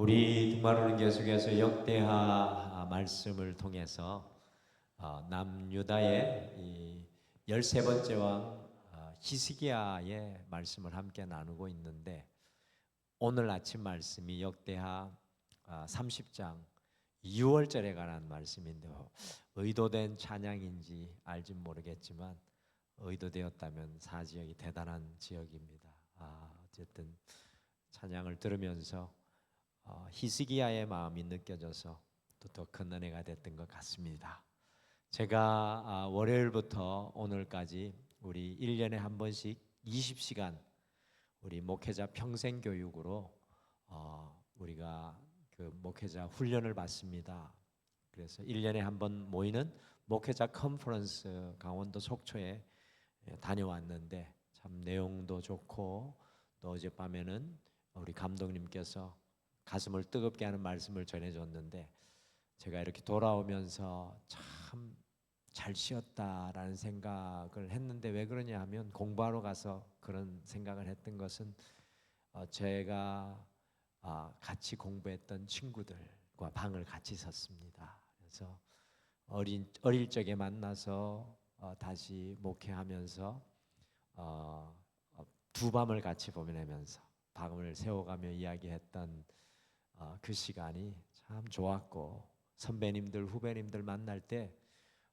우리 등마루는 계속해서 역대하 말씀을 통해서 남유다의 이 13번째 왕 히스기야의 말씀을 함께 나누고 있는데, 오늘 아침 말씀이 역대하 30장 6월절에 관한 말씀인데, 의도된 찬양인지 알진 모르겠지만 의도되었다면 사지역이 대단한 지역입니다. 어쨌든 찬양을 들으면서 히스기야의 마음이 느껴져서 또 더 큰 은혜가 됐던 것 같습니다. 제가 월요일부터 오늘까지 우리 1년에 한 번씩 20시간 우리 목회자 평생교육으로 우리가 그 목회자 훈련을 받습니다. 그래서 1년에 한 번 모이는 목회자 컨퍼런스 강원도 속초에 다녀왔는데 참 내용도 좋고, 또 어젯밤에는 우리 감독님께서 가슴을 뜨겁게 하는 말씀을 전해줬는데, 제가 이렇게 돌아오면서 참 잘 쉬었다라는 생각을 했는데, 왜 그러냐 하면 공부하러 가서 그런 생각을 했던 것은 제가 같이 공부했던 친구들과 방을 같이 섰습니다. 그래서 어릴 적에 만나서 다시 목회하면서 두 밤을 같이 보내면서 밤을 새워가며 이야기했던 그 시간이 참 좋았고, 선배님들 후배님들 만날 때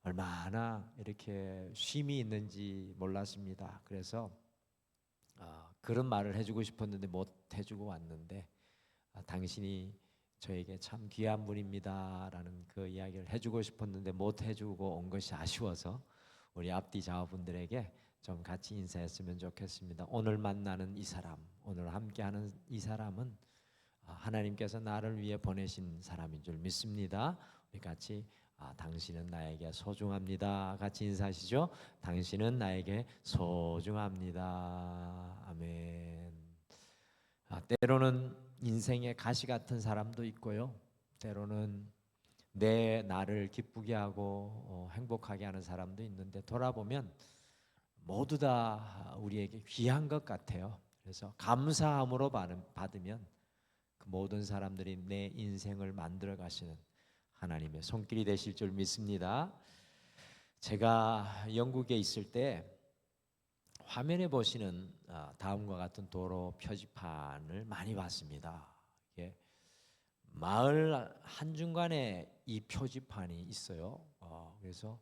얼마나 이렇게 쉼이 있는지 몰랐습니다. 그래서 그런 말을 해주고 싶었는데 못 해주고 왔는데, 당신이 저에게 참 귀한 분입니다 라는 그 이야기를 해주고 싶었는데 못 해주고 온 것이 아쉬워서 우리 앞뒤 자녀분들에게 좀 같이 인사했으면 좋겠습니다. 오늘 만나는 이 사람, 오늘 함께하는 이 사람은 하나님께서 나를 위해 보내신 사람인 줄 믿습니다. 우리 같이 당신은 나에게 소중합니다. 같이 인사하시죠. 당신은 나에게 소중합니다. 아멘. 때로는 인생의 가시 같은 사람도 있고요, 때로는 내 나를 기쁘게 하고 행복하게 하는 사람도 있는데, 돌아보면 모두 다 우리에게 귀한 것 같아요. 그래서 감사함으로 받으면 그 모든 사람들이 내 인생을 만들어 가시는 하나님의 손길이 되실 줄 믿습니다. 제가 영국에 있을 때 화면에 보시는 다음과 같은 도로 표지판을 많이 봤습니다. 이게 마을 한중간에 이 표지판이 있어요. 그래서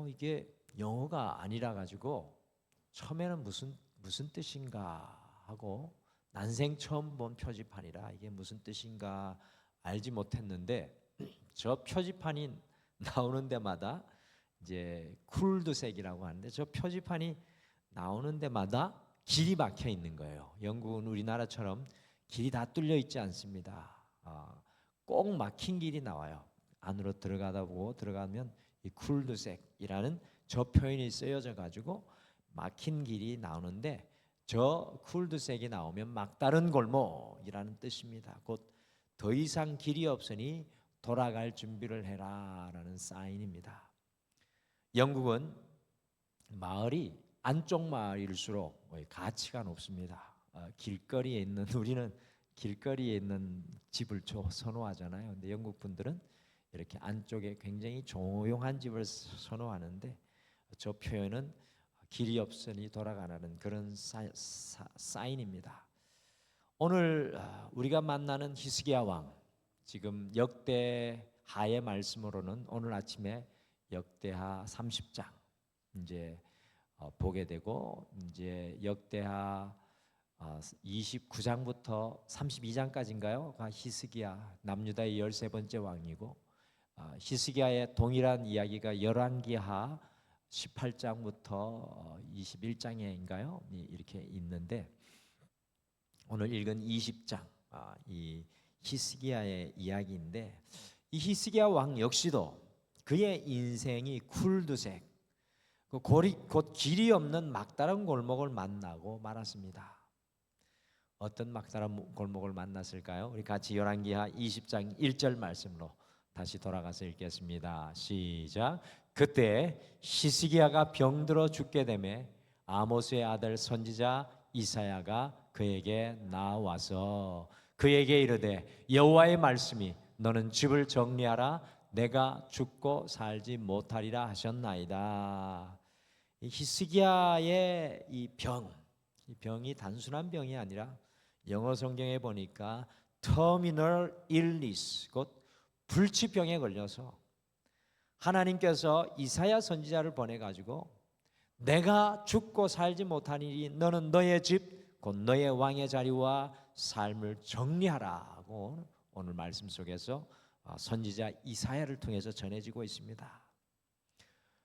이게 영어가 아니라 가지고 처음에는 무슨 뜻인가 하고, 난생 처음 본 표지판이라 이게 무슨 뜻인가 알지 못했는데, 저 표지판이 나오는 데마다 이제 쿨드색이라고 하는데, 저 표지판이 나오는 데마다 길이 막혀 있는 거예요. 영국은 우리나라처럼 길이 다 뚫려 있지 않습니다. 꼭 막힌 길이 나와요. 안으로 들어가면 이 쿨드색이라는 저 표현이 쓰여져 가지고 막힌 길이 나오는데, 저 쿨드색이 나오면 막다른 골목이라는 뜻입니다. 곧 더 이상 길이 없으니 돌아갈 준비를 해라라는 사인입니다. 영국은 마을이 안쪽 마을일수록 가치가 높습니다. 길거리에 있는 우리는 길거리에 있는 집을 선호하잖아요. 근데 영국 분들은 이렇게 안쪽에 굉장히 조용한 집을 선호하는데, 저 표현은 길이 없으니 돌아가라는 그런 사인입니다. 오늘 우리가 만나는 히스기야 왕, 지금 역대하의 말씀으로는 오늘 아침에 역대하 30장 이제 보게 되고, 이제 역대하 29장부터 32장까지인가요? 히스기야 남유다의 13번째 왕이고, 히스기야의 동일한 이야기가 열왕기하 18장부터 21장인가요? 이렇게 있는데, 오늘 읽은 20장 이 히스기야의 이야기인데, 이 히스기야 왕 역시도 그의 인생이 쿨드색, 곧 길이 없는 막다른 골목을 만나고 말았습니다. 어떤 막다른 골목을 만났을까요? 우리 같이 열왕기하 20장 1절 말씀으로 다시 돌아가서 읽겠습니다. 시작. 그때 히스기야가 병들어 죽게 되매 아모스의 아들 선지자 이사야가 그에게 나와서 그에게 이르되 여호와의 말씀이 너는 집을 정리하라 내가 죽고 살지 못하리라 하셨나이다. 이 히스기야의 이 병이 단순한 병이 아니라 영어 성경에 보니까 터미널 일리스, 곧 불치병에 걸려서 하나님께서 이사야 선지자를 보내 가지고 내가 죽고 살지 못하니 너는 너의 집, 곧 너의 왕의 자리와 삶을 정리하라고 오늘 말씀 속에서 선지자 이사야를 통해서 전해지고 있습니다.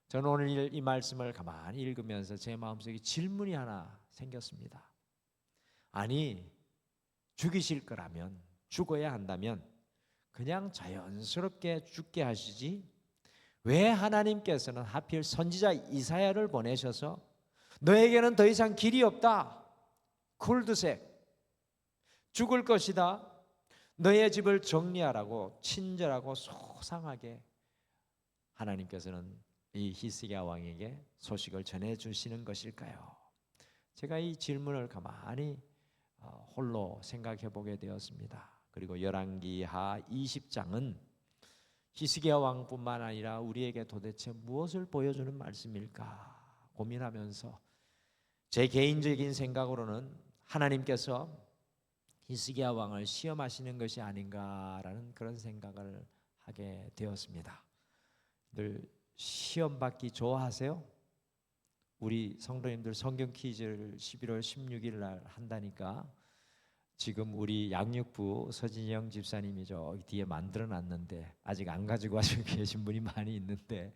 저는 오늘 이 말씀을 가만히 읽으면서 제 마음속에 질문이 하나 생겼습니다. 아니, 죽이실 거라면, 죽어야 한다면 그냥 자연스럽게 죽게 하시지 왜 하나님께서는 하필 선지자 이사야를 보내셔서 너에게는 더 이상 길이 없다, 굴드색 죽을 것이다, 너의 집을 정리하라고 친절하고 소상하게 하나님께서는 이 히스기야 왕에게 소식을 전해주시는 것일까요? 제가 이 질문을 가만히 홀로 생각해 보게 되었습니다. 그리고 열왕기하 20장은 히스기야 왕뿐만 아니라 우리에게 도대체 무엇을 보여주는 말씀일까 고민하면서 제 개인적인 생각으로는 하나님께서 히스기야 왕을 시험하시는 것이 아닌가라는 그런 생각을 하게 되었습니다. 늘 시험 받기 좋아하세요? 우리 성도님들 성경 퀴즈를 11월 16일 날 한다니까 지금 우리 양육부 서진영 집사님이 저기 뒤에 만들어 놨는데 아직 안 가지고 와서 계신 분이 많이 있는데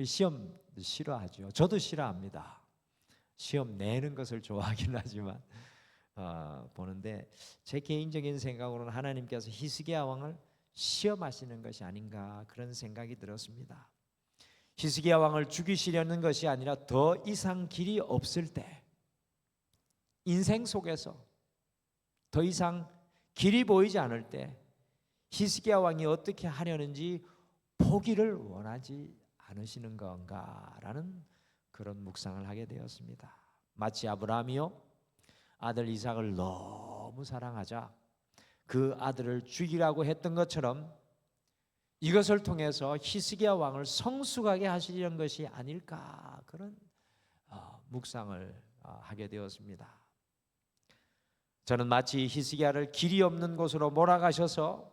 시험 싫어하죠. 저도 싫어합니다. 시험 내는 것을 좋아하긴 하지만 보는데 제 개인적인 생각으로는 하나님께서 히스기야 왕을 시험하시는 것이 아닌가 그런 생각이 들었습니다. 히스기야 왕을 죽이시려는 것이 아니라 더 이상 길이 없을 때, 인생 속에서 더 이상 길이 보이지 않을 때 히스기야 왕이 어떻게 하려는지 포기를 원하지 않으시는 건가라는 그런 묵상을 하게 되었습니다. 마치 아브라함이요 아들 이삭을 너무 사랑하자 그 아들을 죽이라고 했던 것처럼 이것을 통해서 히스기야 왕을 성숙하게 하시려는 것이 아닐까 그런 묵상을 하게 되었습니다. 저는 마치 히스기야를 길이 없는 곳으로 몰아가셔서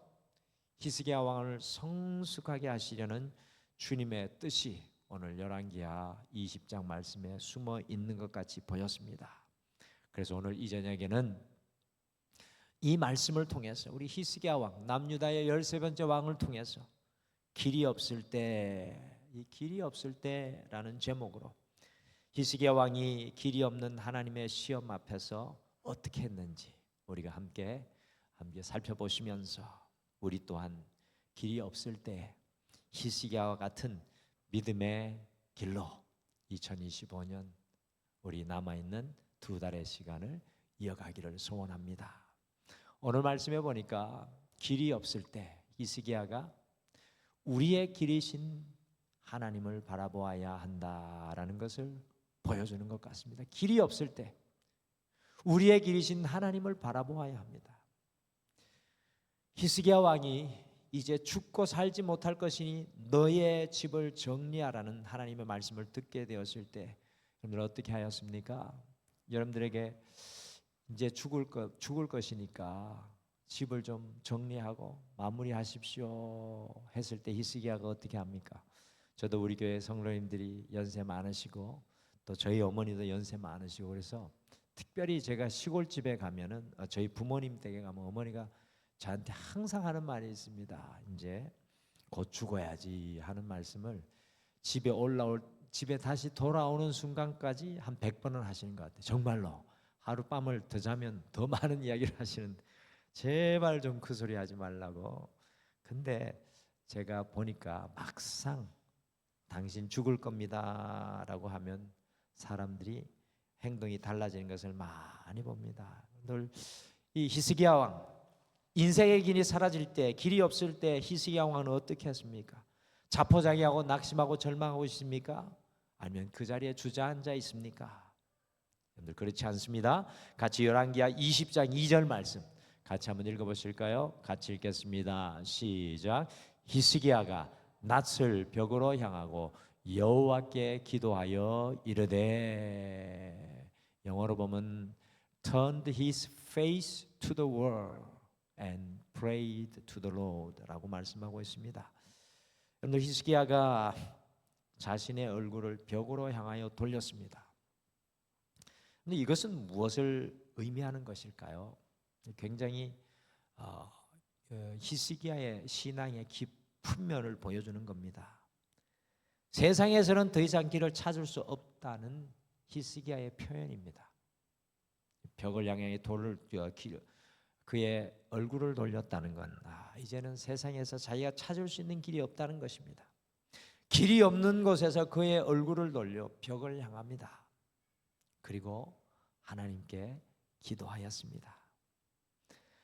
히스기야 왕을 성숙하게 하시려는 주님의 뜻이 오늘 열왕기하 20장 말씀에 숨어 있는 것 같이 보였습니다. 그래서 오늘 이 저녁에는 이 말씀을 통해서 우리 히스기야 왕, 남유다의 13번째 왕을 통해서 길이 없을 때, 이 길이 없을 때라는 제목으로 히스기야 왕이 길이 없는 하나님의 시험 앞에서 어떻게 했는지 우리가 함께 살펴보시면서 우리 또한 길이 없을 때 히스기야와 같은 믿음의 길로 2025년 우리 남아있는 2달의 시간을 이어가기를 소원합니다. 오늘 말씀해 보니까 길이 없을 때 히스기야가 우리의 길이신 하나님을 바라보아야 한다라는 것을 보여주는 것 같습니다. 길이 없을 때 우리의 길이신 하나님을 바라보아야 합니다. 히스기야 왕이 이제 죽고 살지 못할 것이니 너의 집을 정리하라는 하나님의 말씀을 듣게 되었을 때 여러분들 어떻게 하였습니까? 여러분들에게 이제 죽을 것이니까 집을 좀 정리하고 마무리하십시오 했을 때 히스기야가 어떻게 합니까? 저도 우리 교회 성도님들이 연세 많으시고 또 저희 어머니도 연세 많으시고 그래서 특별히 제가 시골집에 가면은 저희 부모님 댁에 가면 어머니가 저한테 항상 하는 말이 있습니다. 이제 곧 죽어야지 하는 말씀을 집에 다시 돌아오는 순간까지 한 100번은 하시는 것 같아요. 정말로 하룻밤을 더 자면 더 많은 이야기를 하시는데 제발 좀 그 소리 하지 말라고. 근데 제가 보니까 막상 당신 죽을 겁니다 라고 하면 사람들이 행동이 달라지는 것을 많이 봅니다. 늘 이 히스기야 왕 인생의 길이 사라질 때, 길이 없을 때 히스기야 왕은 어떻게 했습니까? 자포자기하고 낙심하고 절망하고 있습니까? 아니면 그 자리에 주저앉아 있습니까? 여러분들 그렇지 않습니다. 같이 열왕기하 20장 2절 말씀 같이 한번 읽어보실까요? 같이 읽겠습니다. 시작. 히스기야가 낯을 벽으로 향하고 여호와께 기도하여 이르되, 영어로 보면 turned his face to the wall and prayed to the Lord라고 말씀하고 있습니다. 여러분들, 히스기야가 자신의 얼굴을 벽으로 향하여 돌렸습니다. 근데 이것은 무엇을 의미하는 것일까요? 굉장히 히스기야의 신앙의 깊은 면을 보여주는 겁니다. 세상에서는 더 이상 길을 찾을 수 없다는 히스기야의 표현입니다. 벽을 향해 그의 얼굴을 돌렸다는 건 이제는 세상에서 자기가 찾을 수 있는 길이 없다는 것입니다. 길이 없는 곳에서 그의 얼굴을 돌려 벽을 향합니다. 그리고 하나님께 기도하였습니다.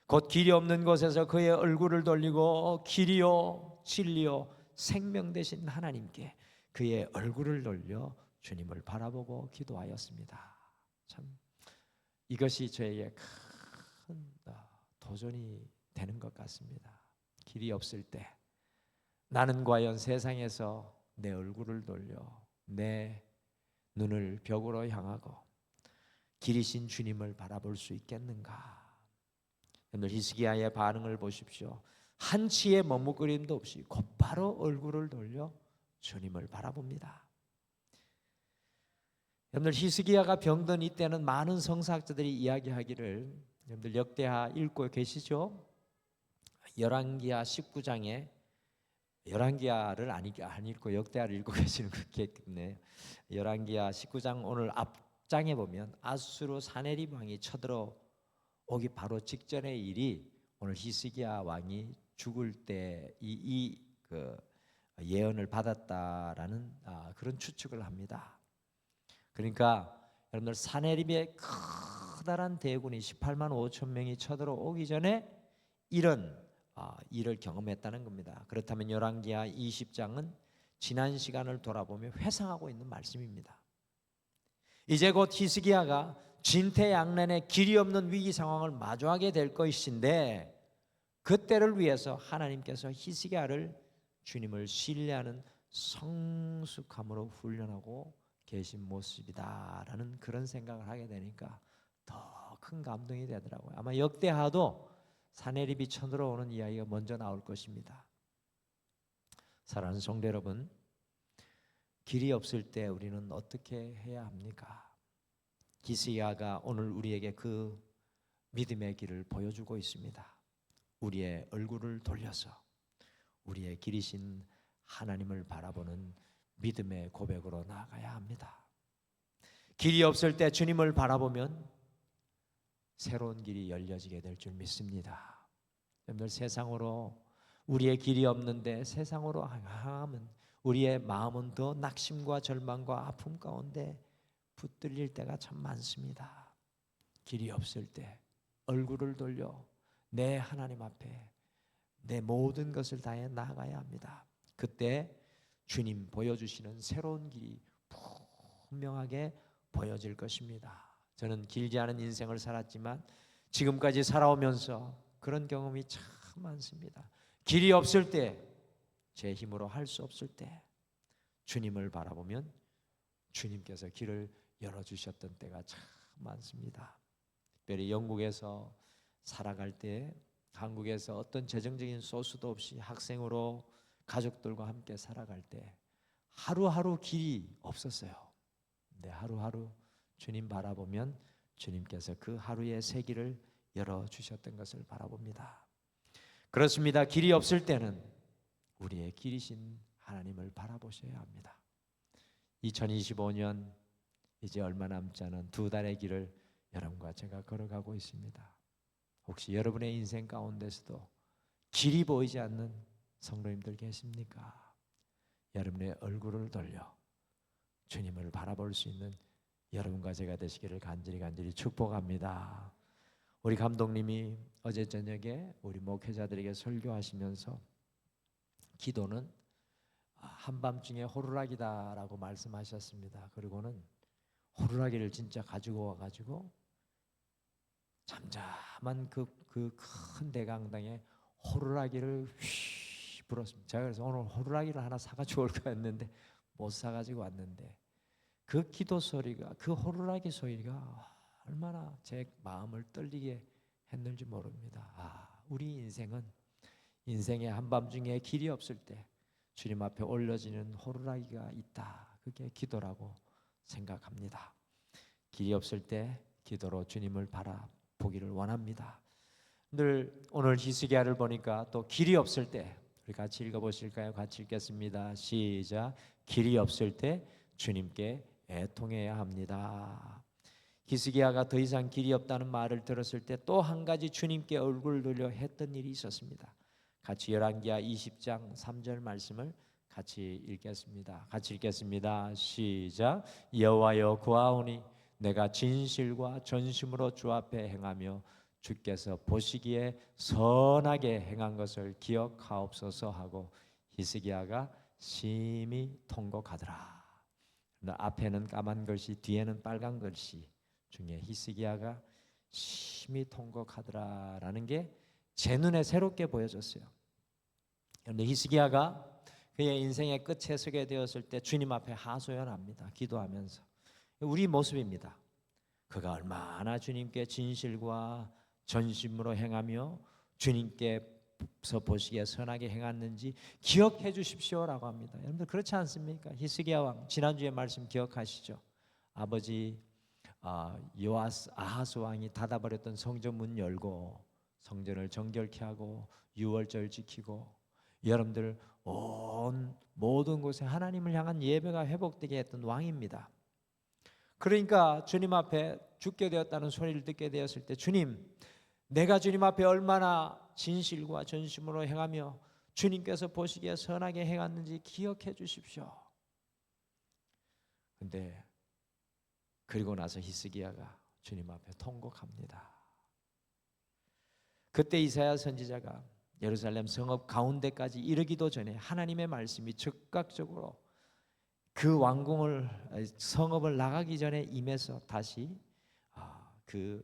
곧 길이 없는 곳에서 그의 얼굴을 돌리고 길이요 진리요 생명 되신 하나님께 그의 얼굴을 돌려 주님을 바라보고 기도하였습니다. 참 이것이 저에게 큰 도전이 되는 것 같습니다. 길이 없을 때 나는 과연 세상에서 내 얼굴을 돌려 내 눈을 벽으로 향하고 길이신 주님을 바라볼 수 있겠는가? 여러분들, 히스기야의 반응을 보십시오. 한치의 머뭇거림도 없이 곧바로 얼굴을 돌려 주님을 바라봅니다. 여러분들, 히스기야가 병든 이때는 많은 성사학자들이 이야기하기를, 여러분들 역대하 읽고 계시죠? 열왕기하 19장에 열왕기하를 안 읽고 역대하를 읽고 계시는 거겠네요. 열왕기하 19장 오늘 앞장에 보면 아수르 사네립 왕이 쳐들어오기 바로 직전의 일이 오늘 히스기야 왕이 죽을 때 그 예언을 받았다라는 그런 추측을 합니다. 그러니까 여러분들, 사네립의 커다란 대군이 18만 5천 명이 쳐들어오기 전에 이런 일을 경험했다는 겁니다. 그렇다면 열왕기하 20장은 지난 시간을 돌아보며 회상하고 있는 말씀입니다. 이제 곧 히스기야가 진퇴양난의 길이 없는 위기 상황을 마주하게 될 것인데, 그때를 위해서 하나님께서 히스기야를 주님을 신뢰하는 성숙함으로 훈련하고 계신 모습이다라는 그런 생각을 하게 되니까 더 큰 감동이 되더라고요. 아마 역대하도 사네립이 쳐들어오는 이야기가 먼저 나올 것입니다. 사랑하는 성도 여러분, 길이 없을 때 우리는 어떻게 해야 합니까? 히스기야가 오늘 우리에게 그 믿음의 길을 보여주고 있습니다. 우리의 얼굴을 돌려서 우리의 길이신 하나님을 바라보는 믿음의 고백으로 나아가야 합니다. 길이 없을 때 주님을 바라보면 새로운 길이 열려지게 될 줄 믿습니다. 여러분들, 세상으로 우리의 길이 없는데 세상으로 향하면 우리의 마음은 더 낙심과 절망과 아픔 가운데 붙들릴 때가 참 많습니다. 길이 없을 때 얼굴을 돌려 내 하나님 앞에 내 모든 것을 다해 나아가야 합니다. 그때 주님 보여주시는 새로운 길이 분명하게 보여질 것입니다. 저는 길지 않은 인생을 살았지만 지금까지 살아오면서 그런 경험이 참 많습니다. 길이 없을 때, 제 힘으로 할 수 없을 때 주님을 바라보면 주님께서 길을 열어주셨던 때가 참 많습니다. 특별히 영국에서 살아갈 때, 한국에서 어떤 재정적인 소스도 없이 학생으로 가족들과 함께 살아갈 때 하루하루 길이 없었어요. 근데 하루하루 주님 바라보면 주님께서 그 하루의 새 길을 열어주셨던 것을 바라봅니다. 그렇습니다. 길이 없을 때는 우리의 길이신 하나님을 바라보셔야 합니다. 2025년 이제 얼마 남지 않은 2달의 길을 여러분과 제가 걸어가고 있습니다. 혹시 여러분의 인생 가운데서도 길이 보이지 않는 성도님들 계십니까? 여러분의 얼굴을 돌려 주님을 바라볼 수 있는 여러분과 제가 되시기를 간절히 축복합니다. 우리 감독님이 어제 저녁에 우리 목회자들에게 설교하시면서 기도는 한밤중에 호루라기다라고 말씀하셨습니다. 그리고는 호루라기를 진짜 가지고 와가지고 잠잠한 그 큰 대강당에 호루라기를 휘 불었습니다. 제가 그래서 오늘 호루라기를 하나 사가지고 올까 했는데 못 사가지고 왔는데, 그 기도 소리가, 그 호루라기 소리가 얼마나 제 마음을 떨리게 했는지 모릅니다. 우리 인생의 한밤중에 길이 없을 때 주님 앞에 올려지는 호루라기가 있다. 그게 기도라고 생각합니다. 길이 없을 때 기도로 주님을 바라보기를 원합니다. 오늘 히스기야를 보니까 또 길이 없을 때, 우리 같이 읽어보실까요? 같이 읽겠습니다. 시작. 길이 없을 때 주님께 애통해야 합니다. 히스기야가 더 이상 길이 없다는 말을 들었을 때 또 한 가지 주님께 얼굴을 돌려 했던 일이 있었습니다. 같이 열왕기하 20장 3절 말씀을 같이 읽겠습니다. 같이 읽겠습니다. 시작. 여호와여 구하오니 내가 진실과 전심으로 주 앞에 행하며 주께서 보시기에 선하게 행한 것을 기억하옵소서 하고 히스기야가 심히 통곡하더라. 앞에는 까만 글씨, 뒤에는 빨간 글씨 중에 히스기야가 심히 통곡하더라라는 게 제 눈에 새롭게 보여졌어요. 그런데 히스기야가 그의 인생의 끝에 서게 되었을 때 주님 앞에 하소연합니다. 기도하면서. 우리 모습입니다. 그가 얼마나 주님께 진실과 전심으로 행하며 주님께서 보시기에 선하게 행했는지 기억해 주십시오라고 합니다. 여러분들 그렇지 않습니까? 히스기야 왕, 지난주에 말씀 기억하시죠? 아버지 아하스 왕이 닫아버렸던 성전 문 열고 성전을 정결케 하고 유월절 지키고 여러분들 모든 곳에 하나님을 향한 예배가 회복되게 했던 왕입니다. 그러니까 주님 앞에 죽게 되었다는 소리를 듣게 되었을 때, 주님, 내가 주님 앞에 얼마나 진실과 전심으로 행하며 주님께서 보시기에 선하게 행했는지 기억해 주십시오. 근데 그리고 나서 히스기야가 주님 앞에 통곡합니다. 그때 이사야 선지자가 예루살렘 성읍 가운데까지 이르기도 전에 하나님의 말씀이 즉각적으로 그 왕궁을, 성읍을 나가기 전에 임해서 다시 그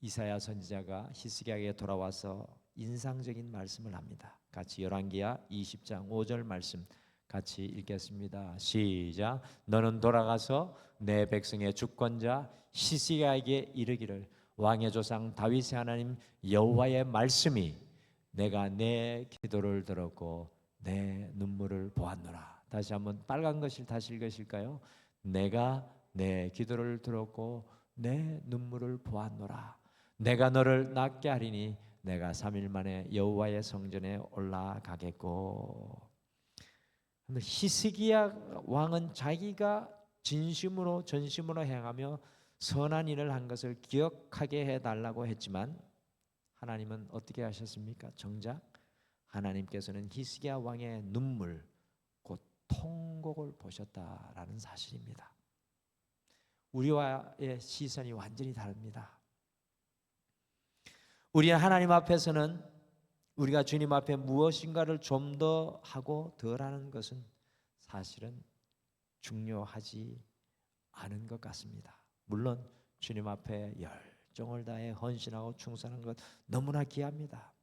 이사야 선지자가 히스기야에게 돌아와서 인상적인 말씀을 합니다. 같이 열왕기하 20장 5절 말씀 같이 읽겠습니다. 시작. 너는 돌아가서 내 백성의 주권자 히스기야에게 이르기를, 왕의 조상 다윗의 하나님 여호와의 말씀이 내가 내 기도를 들었고 내 눈물을 보았노라. 다시 한번 빨간 것을 다시 읽으실까요? 내가 내 기도를 들었고 내 눈물을 보았노라. 내가 너를 낫게 하리니 내가 3일 만에 여호와의 성전에 올라가겠고. 히스기야 왕은 자기가 진심으로 전심으로 행하며 선한 일을 한 것을 기억하게 해달라고 했지만 하나님은 어떻게 하셨습니까? 정작 하나님께서는 히스기야 왕의 눈물, 곧 통곡을 보셨다라는 사실입니다. 우리와의 시선이 완전히 다릅니다. 우리는 하나님 앞에서는 우리가 주님 앞에 무엇인가를 좀 더 하고 덜 하는 것은 사실은 중요하지 않은 것 같습니다. 물론 주님 앞에 열정을 다해 헌신하고 충성하는 것 너무나 귀합니다.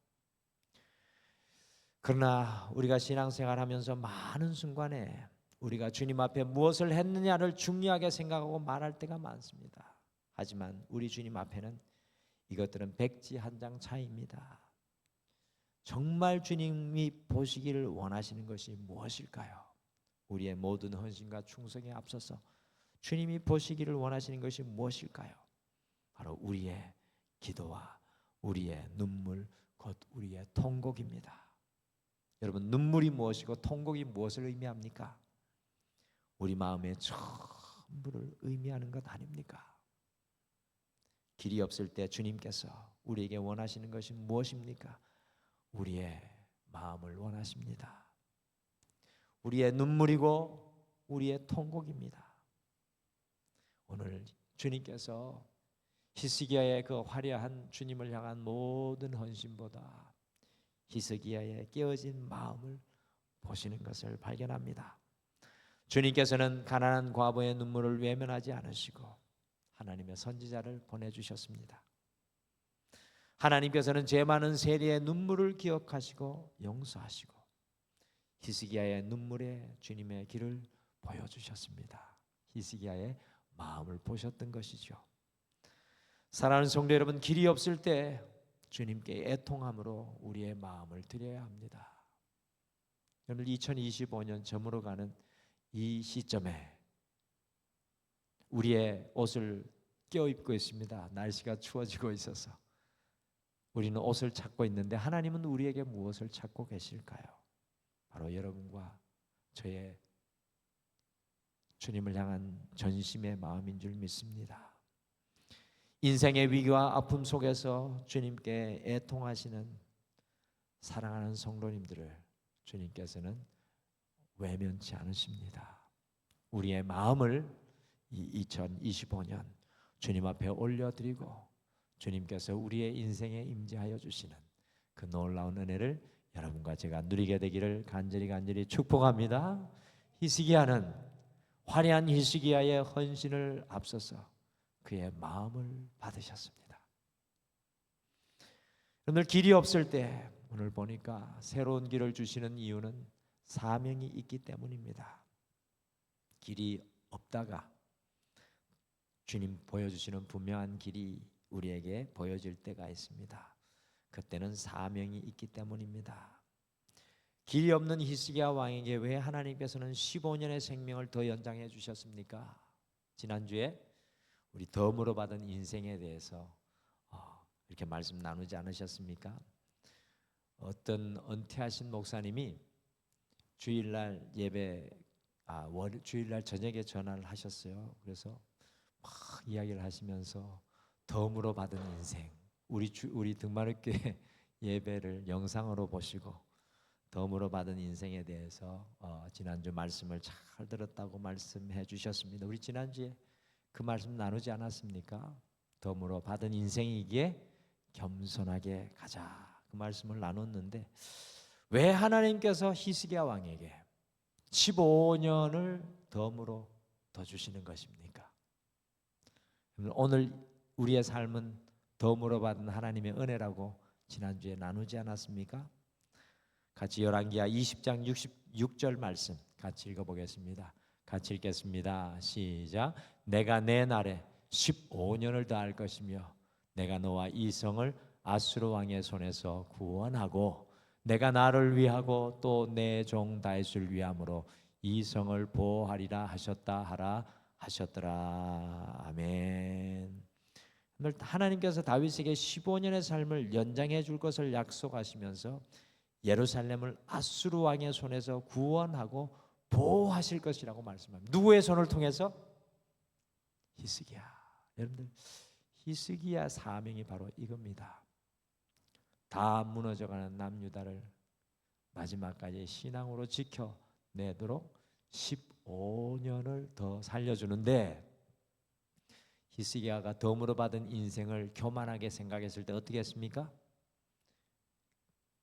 그러나 우리가 신앙생활하면서 많은 순간에 우리가 주님 앞에 무엇을 했느냐를 중요하게 생각하고 말할 때가 많습니다. 하지만 우리 주님 앞에는 이것들은 백지 한 장 차이입니다. 정말 주님이 보시기를 원하시는 것이 무엇일까요? 우리의 모든 헌신과 충성에 앞서서 주님이 보시기를 원하시는 것이 무엇일까요? 바로 우리의 기도와 우리의 눈물, 곧 우리의 통곡입니다. 여러분, 눈물이 무엇이고 통곡이 무엇을 의미합니까? 우리 마음의 전부를 의미하는 것 아닙니까? 길이 없을 때 주님께서 우리에게 원하시는 것이 무엇입니까? 우리의 마음을 원하십니다. 우리의 눈물이고 우리의 통곡입니다. 오늘 주님께서 히스기야의 그 화려한 주님을 향한 모든 헌신보다 히스기야의 깨어진 마음을 보시는 것을 발견합니다. 주님께서는 가난한 과부의 눈물을 외면하지 않으시고 하나님의 선지자를 보내주셨습니다. 하나님께서는 죄 많은 세리의 눈물을 기억하시고 용서하시고 히스기야의 눈물에 주님의 길을 보여주셨습니다. 히스기야의 마음을 보셨던 것이죠. 사랑하는 성도 여러분, 길이 없을 때 주님께 애통함으로 우리의 마음을 드려야 합니다. 여러분, 2025년 저물어 가는 이 시점에 우리의 옷을 껴입고 있습니다. 날씨가 추워지고 있어서 우리는 옷을 찾고 있는데 하나님은 우리에게 무엇을 찾고 계실까요? 바로 여러분과 저의 주님을 향한 전심의 마음인 줄 믿습니다. 인생의 위기와 아픔 속에서 주님께 애통하시는 사랑하는 성도님들을 주님께서는 외면치 않으십니다. 우리의 마음을 이 2025년 주님 앞에 올려드리고 주님께서 우리의 인생에 임재하여 주시는 그 놀라운 은혜를 여러분과 제가 누리게 되기를 간절히 축복합니다. 히스기야는 화려한 히스기야의 헌신을 앞서서 그의 마음을 받으셨습니다. 오늘 길이 없을 때 오늘 보니까 새로운 길을 주시는 이유는 사명이 있기 때문입니다. 길이 없다가 주님 보여주시는 분명한 길이 우리에게 보여질 때가 있습니다. 그때는 사명이 있기 때문입니다. 길이 없는 히스기야 왕에게 왜 하나님께서는 15년의 생명을 더 연장해 주셨습니까? 지난주에 우리 덤으로 받은 인생에 대해서 이렇게 말씀 나누지 않으셨습니까? 어떤 은퇴하신 목사님이 주일날 예배 주일날 저녁에 전화를 하셨어요. 그래서 막 이야기를 하시면서 덤으로 받은 인생, 우리 등마르교회 예배를 영상으로 보시고 덤으로 받은 인생에 대해서 지난주 말씀을 잘 들었다고 말씀해 주셨습니다. 우리 지난주에 그 말씀 나누지 않았습니까? 덤으로 받은 인생이기에 겸손하게 가자, 그 말씀을 나눴는데 왜 하나님께서 히스기야 왕에게 15년을 덤으로 더 주시는 것입니까? 오늘 우리의 삶은 덤으로 받은 하나님의 은혜라고 지난주에 나누지 않았습니까? 같이 열왕기하 20장 66절 말씀 같이 읽어보겠습니다. 같이 읽겠습니다. 시작. 내가 내 날에 15년을 더할 것이며 내가 너와 이 성을 아수르 왕의 손에서 구원하고 내가 나를 위하고 또 내 종 다윗을 위함으로 이 성을 보호하리라 하셨다 하라 하셨더라. 아멘. 오늘 하나님께서 다윗에게 15년의 삶을 연장해 줄 것을 약속하시면서 예루살렘을 아수르 왕의 손에서 구원하고 보호하실 것이라고 말씀합니다. 누구의 손을 통해서? 히스기야. 여러분들, 히스기야 사명이 바로 이겁니다. 다 무너져가는 남유다를 마지막까지 신앙으로 지켜내도록 15년을 더 살려주는데, 히스기야가 덤으로 받은 인생을 교만하게 생각했을 때 어떻게 했습니까?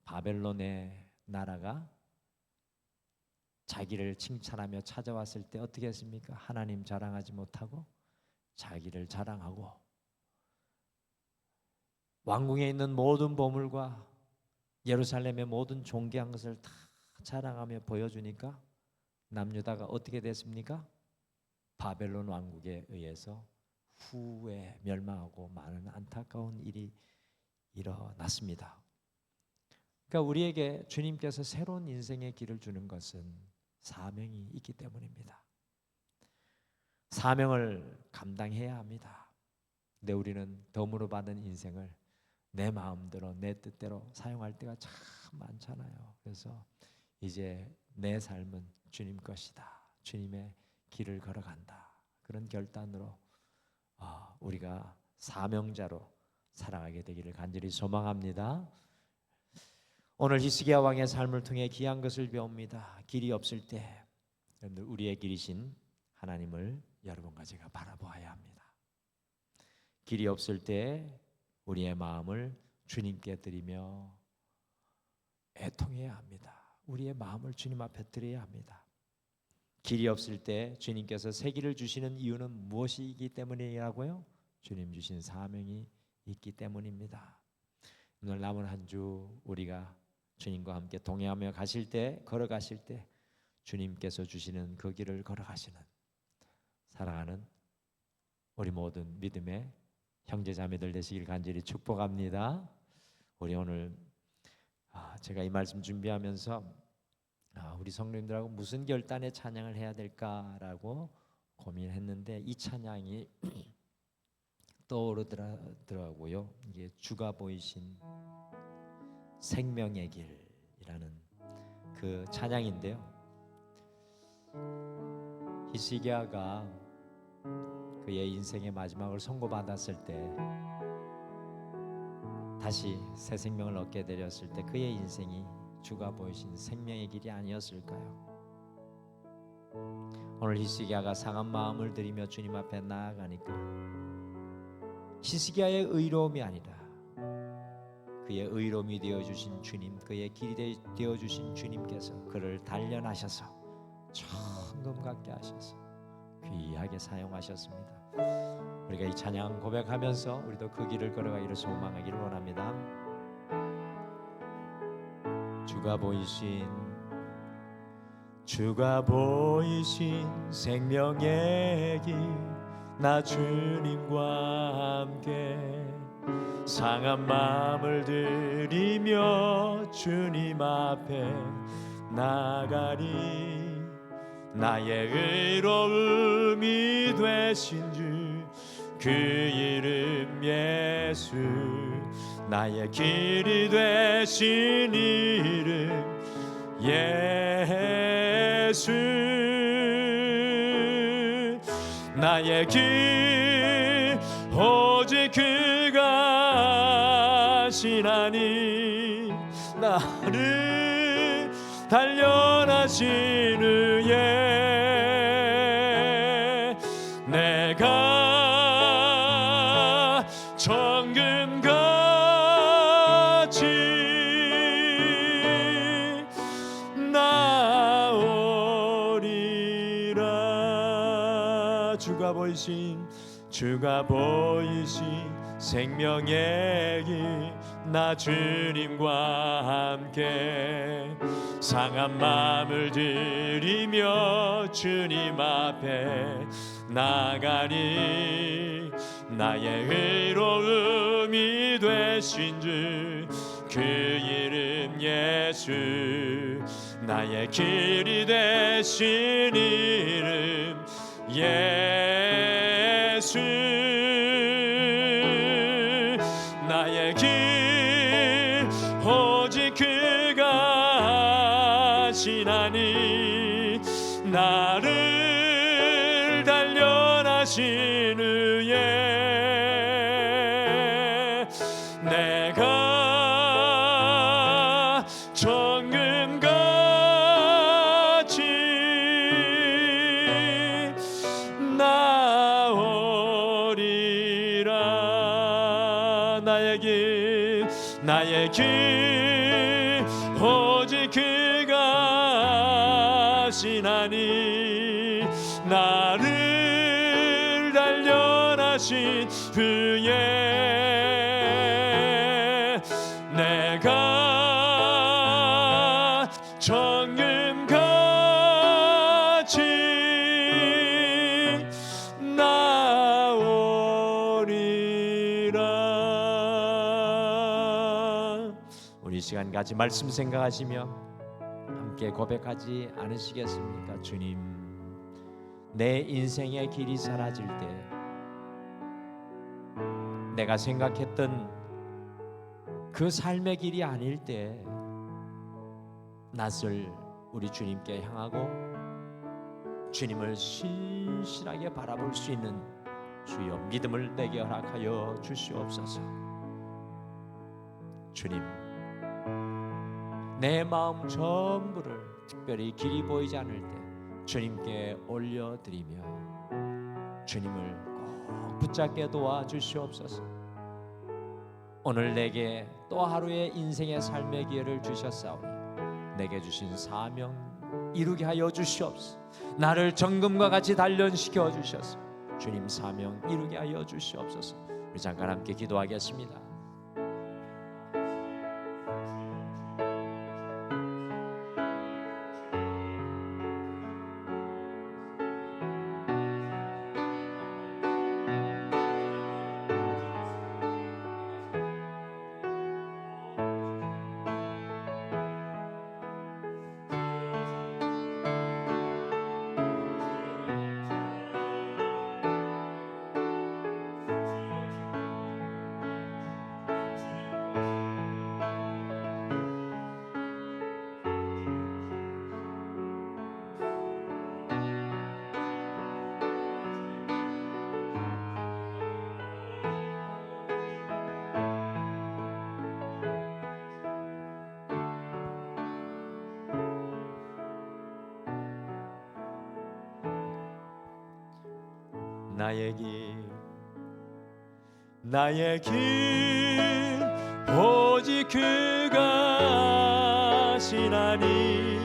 바벨론의 나라가 자기를 칭찬하며 찾아왔을 때 어떻게 했습니까? 하나님 자랑하지 못하고 자기를 자랑하고 왕궁에 있는 모든 보물과 예루살렘의 모든 존귀한 것을 다 자랑하며 보여주니까 남유다가 어떻게 됐습니까? 바벨론 왕국에 의해서 후에 멸망하고 많은 안타까운 일이 일어났습니다. 그러니까 우리에게 주님께서 새로운 인생의 길을 주는 것은 사명이 있기 때문입니다. 사명을 감당해야 합니다. 근데 우리는 덤으로 받은 인생을 내 마음대로 내 뜻대로 사용할 때가 참 많잖아요. 그래서 이제 내 삶은 주님 것이다, 주님의 길을 걸어간다, 그런 결단으로 우리가 사명자로 살아가게 되기를 간절히 소망합니다. 오늘 히스기야 왕의 삶을 통해 귀한 것을 배웁니다. 길이 없을 때 우리의 길이신 하나님을 여러분과 제가 바라보아야 합니다. 길이 없을 때 우리의 마음을 주님께 드리며 애통해야 합니다. 우리의 마음을 주님 앞에 드려야 합니다. 길이 없을 때 주님께서 새 길을 주시는 이유는 무엇이기 때문이라고요? 주님 주신 사명이 있기 때문입니다. 오늘 남은 한 주 우리가 주님과 함께 동행하며 가실 때, 걸어가실 때 주님께서 주시는 그 길을 걸어가시는 사랑하는 우리 모든 믿음의 형제 자매들 되시길 간절히 축복합니다. 우리 오늘 제가 이 말씀 준비하면서 우리 성도님들하고 무슨 결단의 찬양을 해야 될까라고 고민했는데 이 찬양이 떠오르더라고요. 이게 주가 보이신 생명의 길이라는 그 찬양인데요. 히스기야가 그의 인생의 마지막을 선고받았을 때 다시 새 생명을 얻게 되었을 때 그의 인생이 주가 보이신 생명의 길이 아니었을까요? 오늘 히스기야가 상한 마음을 들이며 주님 앞에 나아가니까 히스기야의 의로움이 아니라 그의 의로움이 되어주신 주님, 그의 길이 되어주신 주님께서 그를 단련하셔서 천금 같게 하셔서 귀하게 사용하셨습니다. 우리가 이 찬양 고백하면서 우리도 그 길을 걸어가기를 소망하기를 원합니다. 주가 보이신 생명의 길, 나 주님과 함께 상한 마음을 들이며 주님 앞에 나가리. 나의 의로움이 되신 주 그 이름 예수, 나의 길이 되신 이름 예수. 나의 길 오직 그가 하시나니 나를 단련하신 후에 내가 정금같이 나오리라. 주가 보이신 생명의 길, 나 주님과 함께 상한 마음을 들이며 주님 앞에 나가니. 나의 의로움이 되신 주 그 이름 예수, 나의 길이 되신 이름 예수. 나의 길 오직 그가 하시나니 나를 단련하신 후에 내가 정금같이 나오리라. 나의 길 오직 그가 하시나니 나를 단련하신 후에 내가 정금같이 나오리라. 우리 시간 같이 말씀 생각하시며 함께 고백하지 않으시겠습니까? 주님, 내 인생의 길이 사라질 때, 내가 생각했던 그 삶의 길이 아닐 때 낯을 우리 주님께 향하고 주님을 신실하게 바라볼 수 있는 주여 믿음을 내게 허락하여 주시옵소서. 주님, 내 마음 전부를 특별히 길이 보이지 않을 때 주님께 올려드리며 주님을 꼭 붙잡게 도와주시옵소서. 오늘 내게 또 하루의 인생의 삶의 기회를 주셨사오니 내게 주신 사명 이루게 하여 주시옵소서. 나를 정금과 같이 단련시켜 주셔서 주님 사명 이루게 하여 주시옵소서. 우리 잠깐 함께 기도하겠습니다. 나의 길 오직 그가 아시나니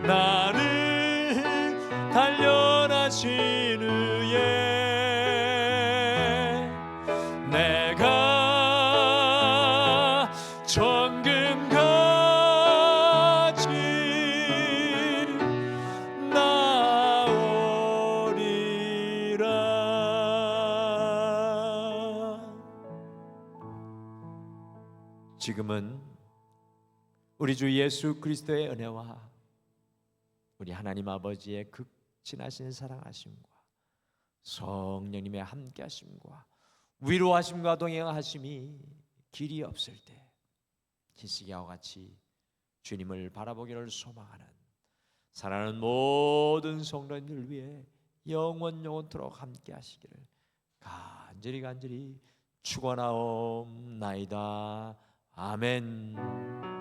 나를 단련하신 후에 내가 정금같이 나오리라. 지금은 우리 주 예수 그리스도의 은혜와 우리 하나님 아버지의 극진하신 사랑하심과 성령님의 함께하심과 위로하심과 동행하심이 길이 없을 때 히스기야와 같이 주님을 바라보기를 소망하는 사랑하는 모든 성도님들 위해 영원토록 함께하시기를 간절히 축원하옵나이다. 아멘.